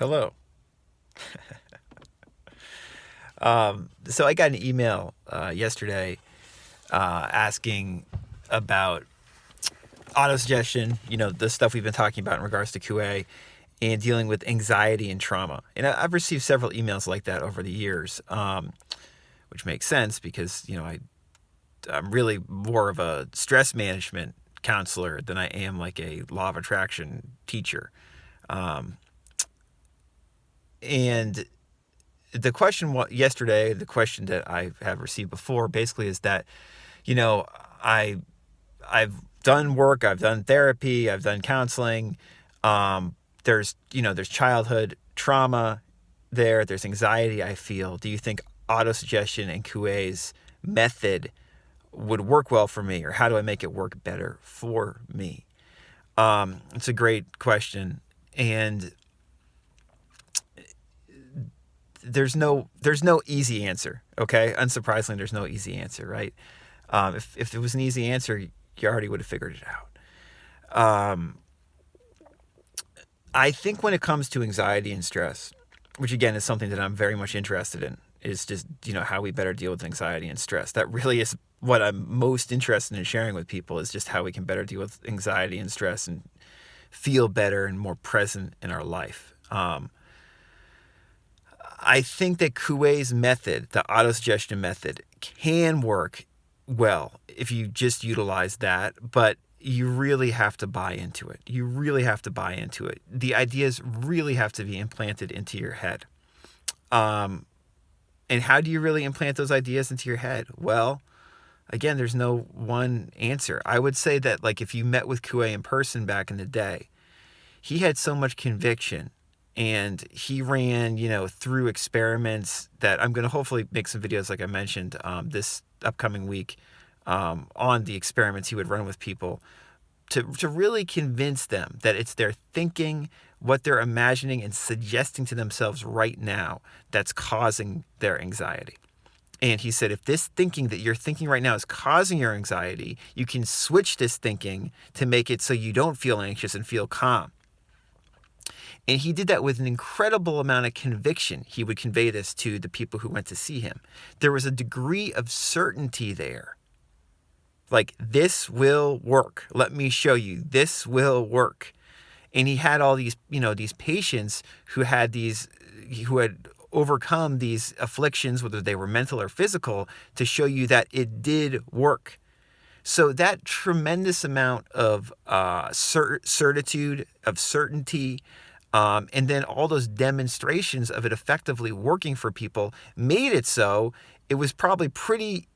Hello. So I got an email yesterday asking about autosuggestion, the stuff we've been talking about in regards to QA and dealing with anxiety and trauma. And I've received several emails like that over the years, which makes sense because, I'm really more of a stress management counselor than I am like a law of attraction teacher. And the question yesterday, the question that I have received before, basically is that, you know, I I've done work, I've done therapy, I've done counseling. There's childhood trauma there. There's anxiety I feel. Do you think autosuggestion and Kuei's method would work well for me, or how do I make it work better for me? It's a great question, and there's no easy answer. Okay, unsurprisingly, there's no easy answer, right? If there was an easy answer, you already would have figured it out. I think when it comes to anxiety and stress, which again is something that I'm very much interested in, is just how we better deal with anxiety and stress. That really is what I'm most interested in sharing with people, is just how we can better deal with anxiety and stress and feel better and more present in our life. I think that Kuei's method, the autosuggestion method, can work well if you just utilize that, but you really have to buy into it. You really have to buy into it. The ideas really have to be implanted into your head. And how do you really implant those ideas into your head? Well, again, there's no one answer. I would say that, like, if you met with Kuei in person back in the day, he had so much conviction, and he ran, through experiments that I'm going to hopefully make some videos, like I mentioned, this upcoming week, on the experiments he would run with people to really convince them that it's their thinking, what they're imagining and suggesting to themselves right now, that's causing their anxiety. And he said, if this thinking that you're thinking right now is causing your anxiety, you can switch this thinking to make it so you don't feel anxious and feel calm. And he did that with an incredible amount of conviction. He would convey this to the people who went to see him. There was a degree of certainty there. Like, this will work. Let me show you. This will work. And he had all these, these patients who had overcome these afflictions, whether they were mental or physical, to show you that it did work. So that tremendous amount of certitude, of certainty, and then all those demonstrations of it effectively working for people made it so it was probably pretty,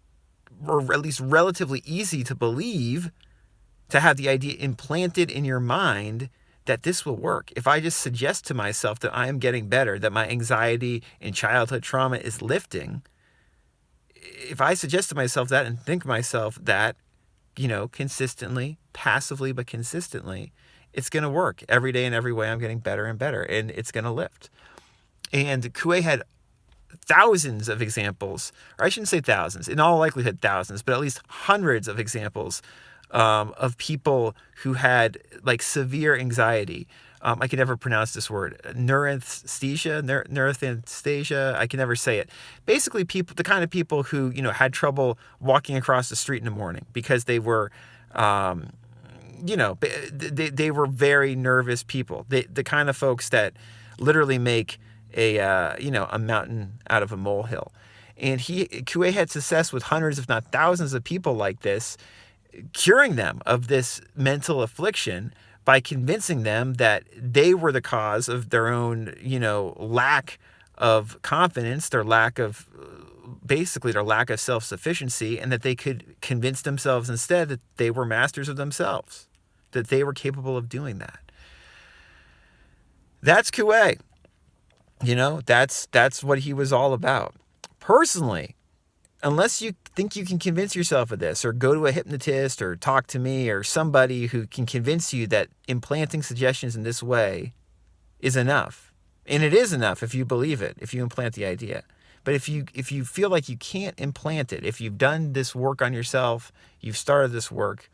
or at least relatively easy to believe, to have the idea implanted in your mind that this will work. If I just suggest to myself that I am getting better, that my anxiety and childhood trauma is lifting, if I suggest to myself that and think myself that, consistently, passively but consistently, it's going to work. Every day in every way, I'm getting better and better, and it's going to lift. And Kuei had thousands of examples, or I shouldn't say thousands, in all likelihood thousands, but at least hundreds of examples of people who had, like, severe anxiety. I can never pronounce this word. Neurasthenia. I can never say it. Basically, the kind of people who, had trouble walking across the street in the morning because they were, they were very nervous people. The kind of folks that literally make a mountain out of a molehill. And Kuei had success with hundreds, if not thousands, of people like this, curing them of this mental affliction by convincing them that they were the cause of their own, lack of confidence, their lack of self-sufficiency, and that they could convince themselves instead that they were masters of themselves, that they were capable of doing that. That's Kuei. That's what he was all about. Personally, unless you think you can convince yourself of this, or go to a hypnotist, or talk to me, or somebody who can convince you that implanting suggestions in this way is enough. And it is enough if you believe it, if you implant the idea. But if you feel like you can't implant it, if you've done this work on yourself, you've started this work,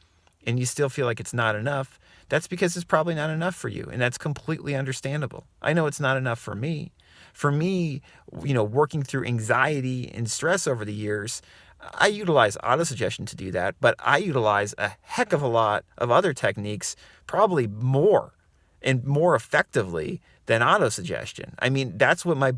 and you still feel like it's not enough, that's because it's probably not enough for you, and that's completely understandable. I know it's not enough for me. For me, working through anxiety and stress over the years, I utilize autosuggestion to do that, but I utilize a heck of a lot of other techniques, probably more and more effectively than autosuggestion. I mean, that's what my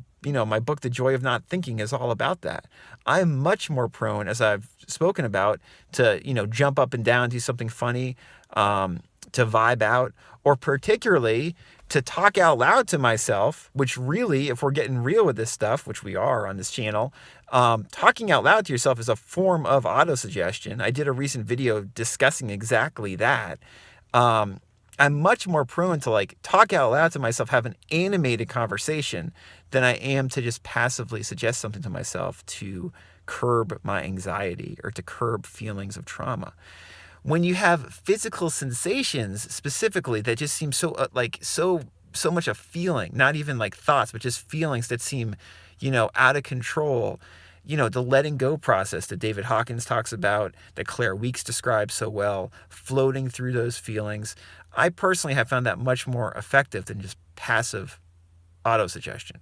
book, The Joy of Not Thinking, is all about. That I'm much more prone, as I've spoken about, to, jump up and down, do something funny, to vibe out, or particularly to talk out loud to myself, which really, if we're getting real with this stuff, which we are on this channel, talking out loud to yourself is a form of autosuggestion. I did a recent video discussing exactly that. I'm much more prone to talk out loud to myself, have an animated conversation, than I am to just passively suggest something to myself to curb my anxiety or to curb feelings of trauma. When you have physical sensations specifically that just seem so so much a feeling, not even like thoughts, but just feelings that seem, out of control, the letting go process that David Hawkins talks about, that Claire Weeks describes so well, floating through those feelings. I personally have found that much more effective than just passive autosuggestion.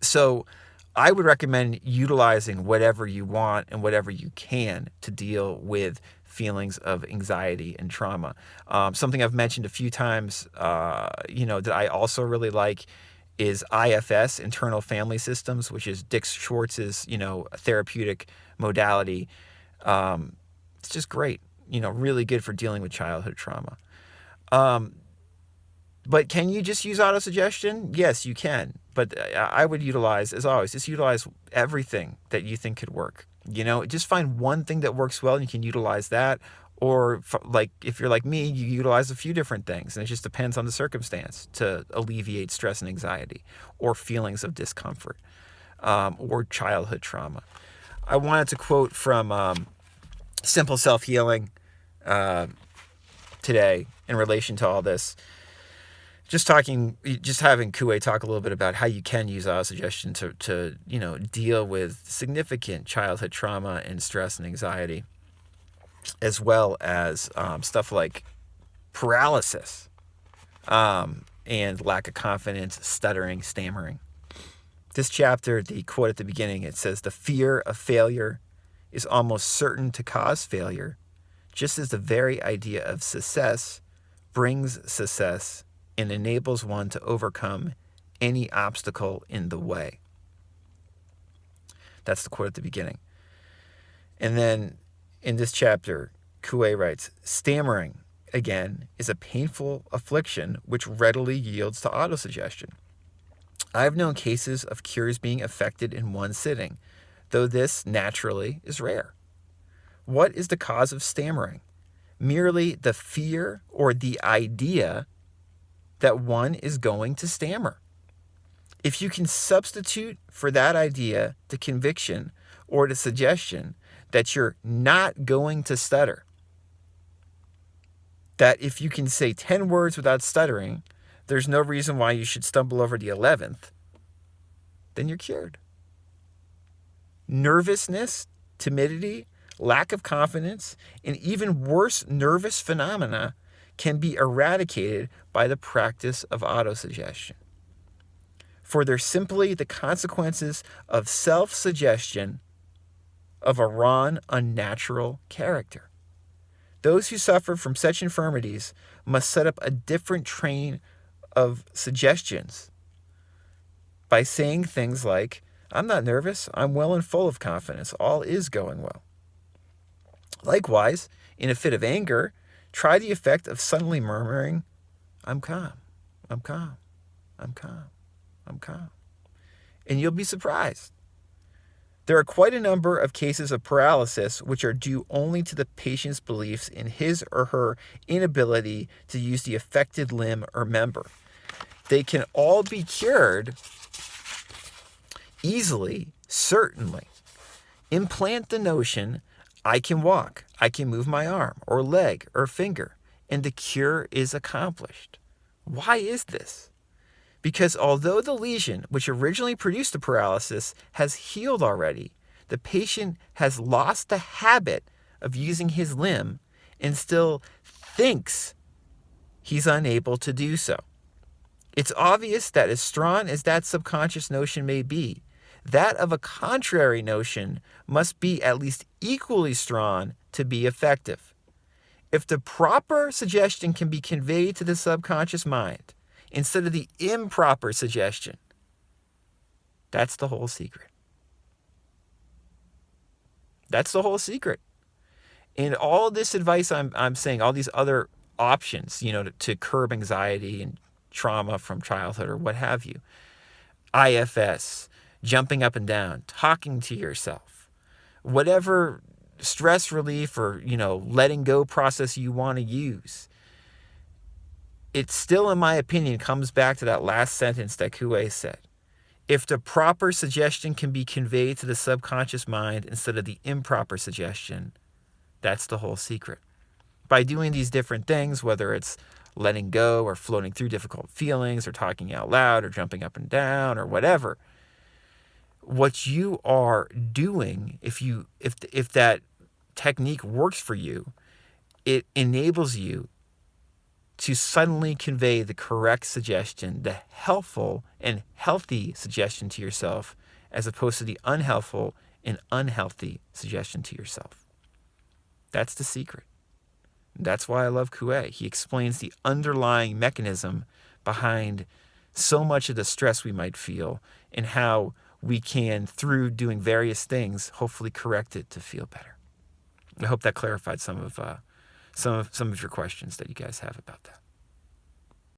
So I would recommend utilizing whatever you want and whatever you can to deal with feelings of anxiety and trauma. Something I've mentioned a few times, that I also really like is IFS, Internal Family Systems, which is Dick Schwartz's, therapeutic modality. It's just great, really good for dealing with childhood trauma. But can you just use autosuggestion? Yes, you can. But I would utilize, as always, just utilize everything that you think could work. Just find one thing that works well and you can utilize that. Or if you're like me, you utilize a few different things, and it just depends on the circumstance to alleviate stress and anxiety or feelings of discomfort, or childhood trauma. I wanted to quote from Simple Self-Healing today in relation to all this. Just having Kuwei talk a little bit about how you can use autosuggestion to deal with significant childhood trauma and stress and anxiety, as well as stuff like paralysis and lack of confidence, stuttering, stammering. This chapter, the quote at the beginning, it says, "The fear of failure is almost certain to cause failure, just as the very idea of success brings success and enables one to overcome any obstacle in the way." That's the quote at the beginning. And then in this chapter, Kuwei writes, "Stammering, again, is a painful affliction which readily yields to autosuggestion. I have known cases of cures being effected in one sitting, though this, naturally, is rare. What is the cause of stammering? Merely the fear or the idea that one is going to stammer. If you can substitute for that idea the conviction or the suggestion that you're not going to stutter, that if you can say 10 words without stuttering, there's no reason why you should stumble over the 11th, then you're cured. Nervousness, timidity, lack of confidence, and even worse nervous phenomena can be eradicated by the practice of autosuggestion. For they're simply the consequences of self-suggestion of a raw, unnatural character. Those who suffer from such infirmities must set up a different train of suggestions by saying things like, 'I'm not nervous, I'm well and full of confidence, all is going well.' Likewise, in a fit of anger, try the effect of suddenly murmuring, 'I'm calm, I'm calm, I'm calm, I'm calm,' and you'll be surprised. There are quite a number of cases of paralysis which are due only to the patient's beliefs in his or her inability to use the affected limb or member. They can all be cured easily, certainly. Implant the notion, I can walk, I can move my arm or leg or finger, and the cure is accomplished. Why is this? Because although the lesion which originally produced the paralysis has healed already, the patient has lost the habit of using his limb and still thinks he's unable to do so. It's obvious that as strong as that subconscious notion may be, that of a contrary notion must be at least equally strong to be effective. If the proper suggestion can be conveyed to the subconscious mind instead of the improper suggestion, that's the whole secret. That's the whole secret. And all this advice I'm saying, all these other options, to curb anxiety and trauma from childhood or what have you, IFS, jumping up and down, talking to yourself, whatever stress relief or, letting go process you want to use, it still, in my opinion, comes back to that last sentence that Coué said. If the proper suggestion can be conveyed to the subconscious mind instead of the improper suggestion, that's the whole secret. By doing these different things, whether it's letting go or floating through difficult feelings or talking out loud or jumping up and down or whatever, what you are doing, if that technique works for you, it enables you to suddenly convey the correct suggestion, the helpful and healthy suggestion to yourself, as opposed to the unhelpful and unhealthy suggestion to yourself. That's the secret. That's why I love Coué. He explains the underlying mechanism behind so much of the stress we might feel and how we can, through doing various things, hopefully correct it to feel better. I hope that clarified some of your questions that you guys have about that.